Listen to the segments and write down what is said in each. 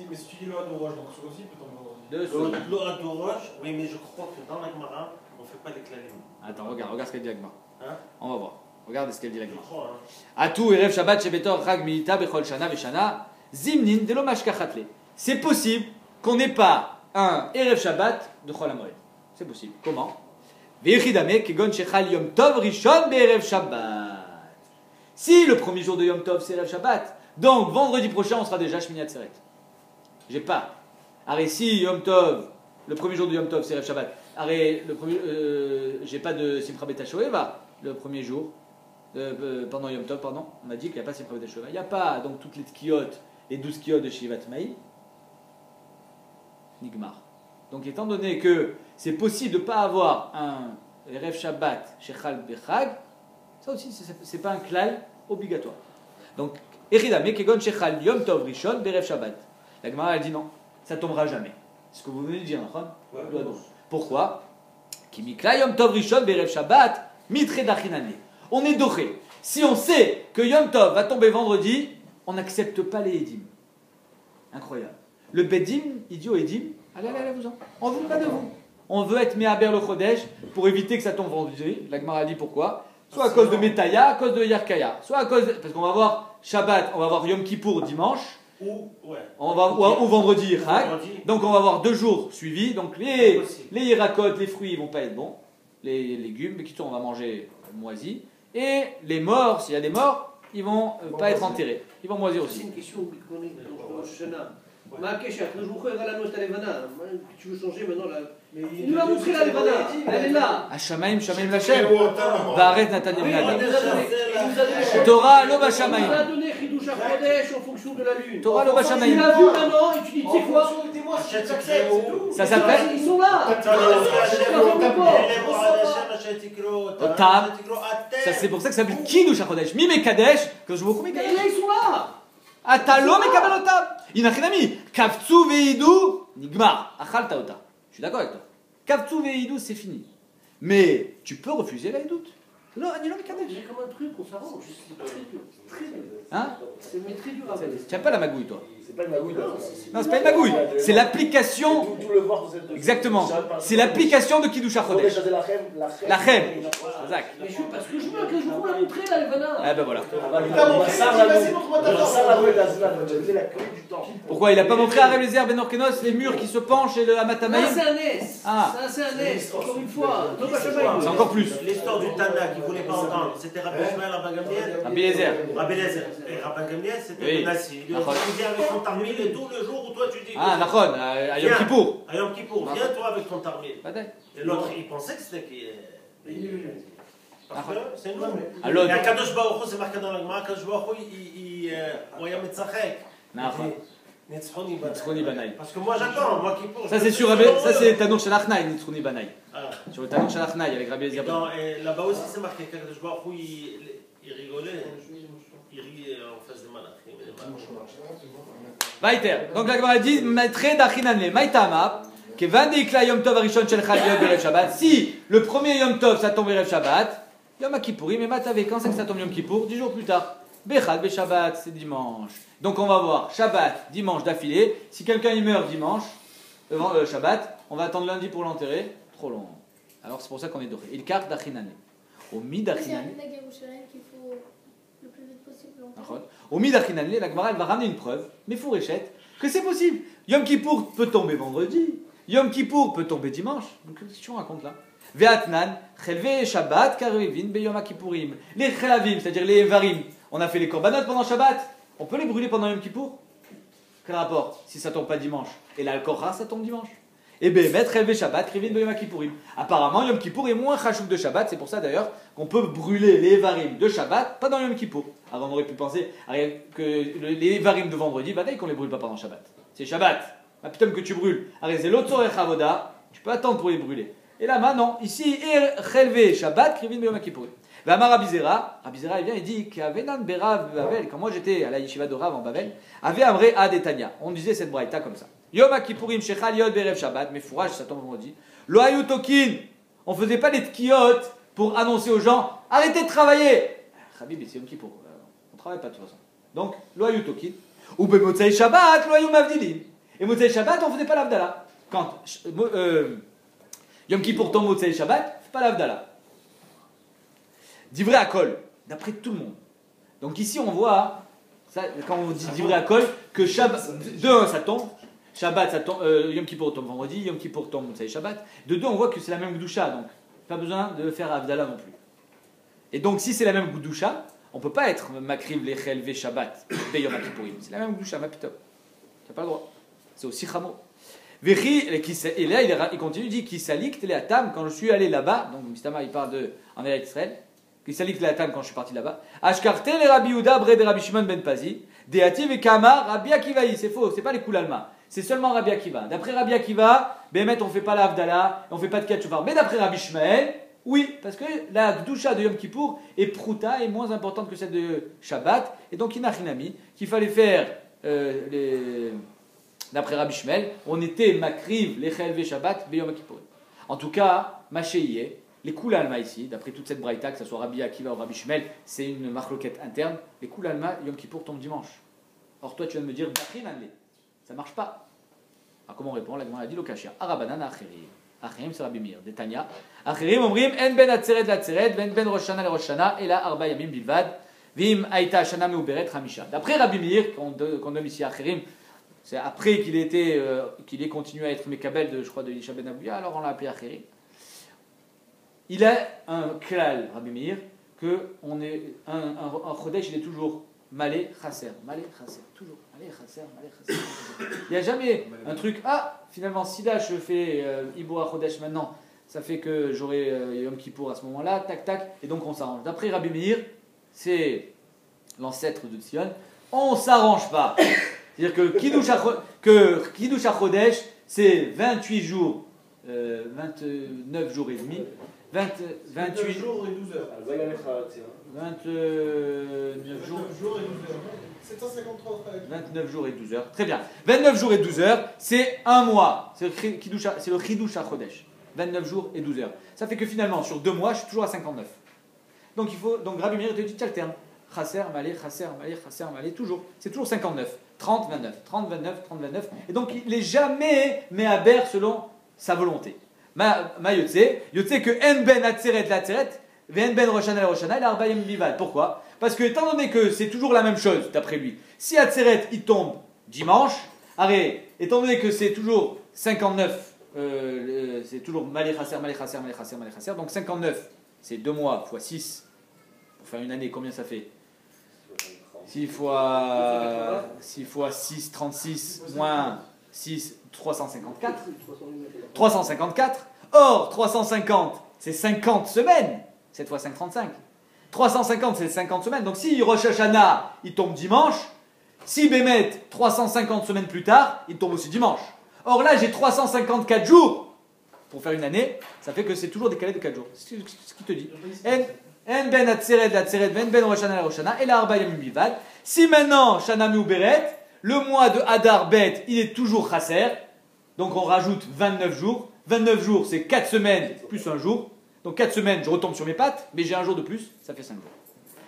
mais si tu dis le Hadouroche, donc ce aussi peut tomber vendredi. Le Hadouroche, oui, mais je crois que dans la Gemara, on ne fait pas les clalim. Attends, regarde ce qu'elle dit la Gemara. Hein? On va voir. Regarde ce qu'elle dit la Je Gemara. crois, hein. Atou erev Shabbat shebetor chag milita bechol shana veshana zimnin delo mashkachatle. C'est possible qu'on n'ait pas un erev Shabbat de Chol HaMoed. C'est possible. Comment? Ve'echidame kegon shechal yom tov rishon be'erev Shabbat. Si le premier jour de Yom Tov c'est erev Shabbat, donc vendredi prochain on sera déjà Shmini Atzeret. J'ai pas. Arrête si Yom Tov, le premier jour de Yom Tov c'est erev Shabbat. Arrête le premier, j'ai pas de Simcha Bet HaShoeva le premier jour. Pendant Yom Tov, pardon, on m'a dit qu'il n'y a pas Simcha Bet HaShoeva. Il n'y a pas donc toutes les tkiyot, les 12 tkiyot de Shivat Maï. Nigmar. Donc étant donné que c'est possible de ne pas avoir un Erev Shabbat Shechal Bechag, ça aussi c'est pas un klal obligatoire. Donc, Eridame Kegon Shechal Yom Tov Rishon Berev Shabbat. La Gemara elle dit non, ça tombera jamais. C'est ce que vous venez de dire, Nachon? Pourquoi? Kimikla Yom Tov Rishon Berev Shabbat Mitre Dachinane. On est doré. Si on sait que Yom Tov va tomber vendredi, on n'accepte pas les Edim. Incroyable. Le Bedim, idiot Edim, allez, vous en. On veut pas de vous. On veut être Mehaber le Chodesh pour éviter que ça tombe vendredi. La Gemara dit pourquoi? Soit à cause de Metaya, à cause de Yarkaya. Soit à cause. Parce qu'on va voir Shabbat, on va voir Yom Kippour dimanche. Ou vendredi Chag. Donc on va avoir 2 jours suivis. Donc les Yirakot, les fruits, ils vont pas être bons. Les légumes, mais qui sont, on va manger moisi. Et les morts, s'il y a des morts, ils vont pas être enterrés. Ils vont moisir aussi. C'est une question qu'on est tu veux changer maintenant là. Il nous a montré la Levana, elle est là. Hashamaim, Shamaim Lachem. Ba'aret Natan Yemnada. Torah lo b'Shamaim. Il a donné Chidush HaChodesh en fonction de la lune. Torah lo b'Shamaim. Il a vu maintenant et tu dis, tu sais quoi? Ça s'appelle. Ils sont là. Ça c'est pour ça que ça s'appelle Kiddush HaChodesh. Mi Mekadesh, que je vous comprends. Ils sont là. Atalo Mekabel Otam. Inachinami. Kavtsu ve'idu nigmar. Achalta ota. Je suis d'accord avec toi. Kavtsu ve'idu c'est fini. Mais tu peux refuser la idout. Non, Anilo Mekadesh. J'ai comme un truc, on s'arrange. C'est très dur. Très dur. Hein? C'est très dur à faire. Tu n'aimes pas la magouille, toi? C'est pas une magouille. Non, c'est pas une magouille. C'est l'application. Tout le voir, Exactement. C'est l'application de Kiddush HaChodesh. La chem. Mais parce que je veux que je vous la montrer la Levana. Eh ben voilà. Pourquoi Pourquoi il a pas montré à Reblézer Ben Orkenos les murs qui se penchent et le Hamatamaïm? Ça c'est un S. Ah. Ça c'est un S. Encore une fois. C'est encore plus. L'histoire du Tana qui ne voulait pas entendre, c'était Rabbi Shmuel, Rabbi Gamliel. Rabbi Eliezer. Rabbi Eliezer. Et Rabbi Gamliel, c'était le Nassi. Il dit avec ton tarmil et tout le jour où toi tu dis. Ah, Nachon, à Yom Kippour. À Yom Kippour, viens toi avec ton tarmil. Badaï. Et l'autre, il pensait que c'était qui. Parce que c'est nous. Alors, Et à Kadosh Baruch Hu, c'est marqué dans la Gemara, Kadosh Baruch Hu, il voyait Metzachek. Nachon. Nitzchoni Nitzchoni Banaï. Parce que moi j'attends, moi qui pour. Ça c'est sur ça c'est Tanur Shalachnaï, Nitzchoni Banaï. Sur le Tanur Shalachnaï avec Rabbi Eliezer. Et là-bas aussi c'est marqué Kadosh Baruch Hu, il rigolait. Il riait en face des malachim. Vaiter. Donc la Gemara dit Maitre d'Achinanle, Maïtama, Kevan Deikla Yom Tov Arishon Shel Chal Berev Shabbat. Si le premier Yom Tov ça tombe Berev Shabbat, Yom Kippourim, mais Matave, quand c'est que ça tombe Yom Kippour? 10 jours plus tard. Bechad Be Shabbat, c'est dimanche. Donc on va voir Shabbat, dimanche d'affilée. Si quelqu'un il meurt dimanche, Shabbat, on va attendre lundi pour l'enterrer. Trop long. Alors c'est pour ça qu'on est doré. Il carte d'Achinanle. Au Midachinanle. qu'il faut le plus vite possible. Au Midachinanle, la Gemara elle va ramener une preuve, mais Fouréchette, que c'est possible. Yom Kippour peut tomber vendredi. Yom Kippour peut tomber dimanche. Donc qu'est-ce que tu racontes là? Ve'atnan, Chelve Shabbat, Karevin, Beyom Kippourim. Les Chelavim, c'est-à-dire les Evarim. On a fait les korbanot pendant Shabbat. On peut les brûler pendant Yom Kippour? Quel rapport? Si ça tombe pas dimanche. Et l'Al-Korah, ça tombe dimanche. Et Behemet, Chelve Shabbat, Karevin, Beyom Kippourim. Apparemment, Yom Kippour est moins chachouk de Shabbat. C'est pour ça d'ailleurs qu'on peut brûler les Evarim de Shabbat, pas dans Yom Kippour. Avant, on aurait pu penser que les Evarim de vendredi, bah qu'on les brûle pas pendant Shabbat. C'est Shabbat. Ah, putain que tu brûles. Arrête, c'est l'autre Avoda. Tu peux attendre pour les brûler. Et là-bas, non. Ici, Chelve Shabbat, Krivin Beyom Kippourim. Vamar Rabizera, il vient, il dit qu'Avenan Berav Bavel, quand moi j'étais à la yeshiva de Rav en Bavel, avait Amré Ad Etania. On disait cette braïta comme ça. Yom Kippourim Shechal Yod Berev Shabbat, mais fourrage, ça tombe vendredi. Lo Hayu Tokin, on faisait pas les tkiyot pour annoncer aux gens arrêtez de travailler. Khabib, c'est Yom Kippour. On travaille pas de toute façon. Donc, Lo Hayu Tokin. Ou Motzei Shabbat, Loyum Avdilin. Et Motzei Shabbat, on ne faisait pas l'Avdala. Quand Yom Kippour tombe Motzei Shabbat, pas l'Avdala. Divrei Akol, d'après tout le monde. Donc ici on voit, ça, quand on dit Divrei Akol, que Shabbat, de un ça tombe, Shabbat ça tombe, Yom Kippour tombe vendredi, Yom Kippour tombe Motzei Shabbat. De deux on voit que c'est la même Gdusha, donc pas besoin de faire Avdala non plus. Et donc si c'est la même Gdusha, on ne peut pas être Makriv Lechel Ve Shabbat, Ve Yom Kippourim. C'est la même Gdusha, ma pitop. Tu n'as pas le droit. C'est aussi Chamo. Et là, il continue, il dit Kisalik Teleatam, quand je suis allé là-bas, donc Mistama il parle de en Eretz Israël, Kisalik Teleatam quand je suis parti là-bas, Ashkarte le Rabbi Yehuda bre de Rabbi Shimon ben Pazi, Deativ et Kama, Rabbi Akivaï, c'est faux, c'est pas les Koulalma, c'est seulement Rabbi Akiva. D'après Rabbi Akiva, Bémet on fait pas l'Avdala, on fait pas de Ketchoufar, mais d'après Rabbi Shmael, oui, parce que la Gdusha de Yom Kippour est prouta, est moins importante que celle de Shabbat, et donc Inachinami, qu'il fallait faire d'après Rabbi Shmuel, on était makriv lechel ve Shabbat beyom Kippour. En tout cas, Machéié, les Koulalma ici, d'après toute cette braïta, que ce soit Rabbi Akiva ou Rabbi Shmuel, c'est une marloquette interne. Les Koulalma, Yom Kippour tombe dimanche. Or toi, tu viens de me dire, ça marche pas. Alors comment on répond? La Gemara a dit Lokashia. Arabanan Acherim. Acherim, c'est Rabbi Meir. Detanya. Acherim, omrim, en ben atzeret l'atzeret, ben roshana le roshana, et la arba yamim bilvad, vim aïta shana meuberet hamisha. D'après Rabbi Meir, qu'on donne ici Acherim, c'est après qu'il ait continué à être Mekabel de, je crois, de Elisha ben Abouya, alors on l'a appelé Acherim. Il a un klal, Rabbi Meir, que on est, un Chodesh, il est toujours malé chasser, toujours malé chasser. Il n'y a jamais un truc, finalement, si là je fais Iboua Chodesh maintenant, ça fait que j'aurai Yom Kippour à ce moment-là, tac tac, et donc on s'arrange. D'après Rabbi Meir, c'est l'ancêtre de Tzion, on ne s'arrange pas. C'est-à-dire que Kiddush Chodesh, c'est 28 jours, 29 jours et demi, 28 jours et 12 heures. 29 jours et 12 heures. 753 frères. 29 jours et 12 heures. Très bien. 29 jours et 12 heures, c'est un mois. C'est le Kiddush Chodesh. 29 jours et 12 heures. Ça fait que finalement, sur 2 mois, je suis toujours à 59. Donc Rabbi Meir te dit, tu alternes. Chasser, malé, toujours. C'est toujours 59. 30, 29. 30, 29, 30, 29. Et donc, il n'est jamais méhaber selon sa volonté. Ma yotse que en ben atzeret la atzeret, en ben roshana la roshana, il a arbaïm bivad. Pourquoi? Parce que, étant donné que c'est toujours la même chose, d'après lui, si atzeret, il tombe dimanche, étant donné que c'est toujours 59, c'est toujours malé chasser, donc 59, c'est 2 mois fois 6, pour faire une année, combien ça fait? 6 fois 6, 36, moins 6, 354. 354. Or, 350, c'est 50 semaines. 7 fois 5, 35. 350, c'est 50 semaines. Donc, si Rosh Hashanah, il tombe dimanche, si Bémet, 350 semaines plus tard, il tombe aussi dimanche. Or, là, j'ai 354 jours pour faire une année. Ça fait que c'est toujours décalé de 4 jours. C'est ce qu'il te dit. En ben atzeret la atzeret, ben roshana la roshana, et la arba yamim bivad. Si maintenant, shana meuberet, le mois de Hadar Bet, il est toujours chasser, donc on rajoute 29 jours. 29 jours, c'est 4 semaines plus un jour. Donc 4 semaines, je retombe sur mes pattes, mais j'ai un jour de plus, ça fait 5 jours.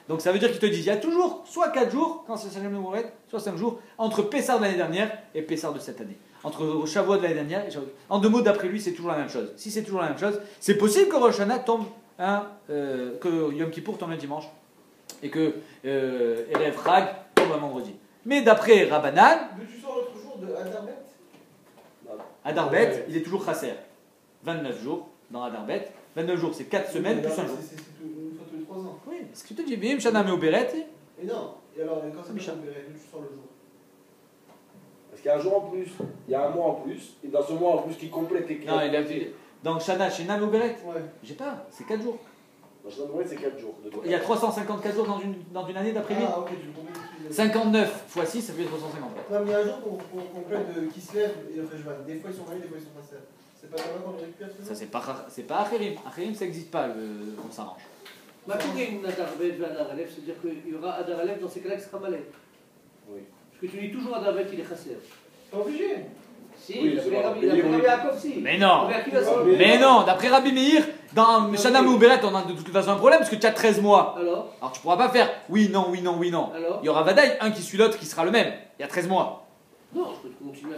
Donc ça veut dire qu'il te dit, il y a toujours soit 4 jours, quand c'est shana meuberet, soit 5 jours, entre Pessar de l'année dernière et Pessar de cette année. Entre Shavuot de l'année dernière et Shavuot. En 2 mots, d'après lui, c'est toujours la même chose. Si c'est toujours la même chose, c'est possible que Rosh Hashanah tombe que Yom Kippour tombe un dimanche et que Erev Chag tombe un vendredi. Mais d'après Rabbanan, Mais tu sors l'autre jour de Adarbet Adarbet, il est toujours chasser. 29 jours dans Adarbet. 29 jours, c'est 4 semaines plus un jour. C'est une fois tous les 3 ans. Oui, ce que tu te dis, Bim, Shana Meoberet. Et non, et alors quand c'est Michel Adarbet, d'où tu sors le jour? Parce qu'il y a un jour en plus, il y a un mois en plus, et dans ce mois en plus qui complète les Non, il a vu. Donc Shana, chez Meoberet, Ouais. j'ai pas, c'est 4 jours. Dans ce mois, c'est 4 jours. Il y a 354 jours dans une année d'après lui. Ah, ok, tu comprends. 59 x 6, ça fait 354. Non, mais il y a un jour qu'on complète qui se lève et le Rejvan. Des fois ils sont mariés, des fois ils sont pas seuls. C'est pas comme ça qu'on les récupère tout Ça, c'est pas Acherim. Acherim, ça n'existe pas, on s'arrange. Ma fille, il y a une Adar Bet et Adar Aleph, c'est-à-dire qu'il y aura Adar Aleph dans ces cas-là qui sera malais. Oui. Parce que tu dis toujours Adar Bet, il est chasser. Pas obligé. Si, Oui, d'après c'est Rabbi vrai. Oui. Yaakov, si. Mais non. Rabbi Akiva, si. Mais- Mais non, d'après Rabbi Meir, dans Shana Mouberet, on a de toute façon un problème parce que tu as 13 mois. Alors, Alors tu pourras pas faire oui, non, oui, non, oui, non. alors Il y aura Vadaï, un qui suit l'autre qui sera le même. Il y a 13 mois. Non, je peux continuer à faire.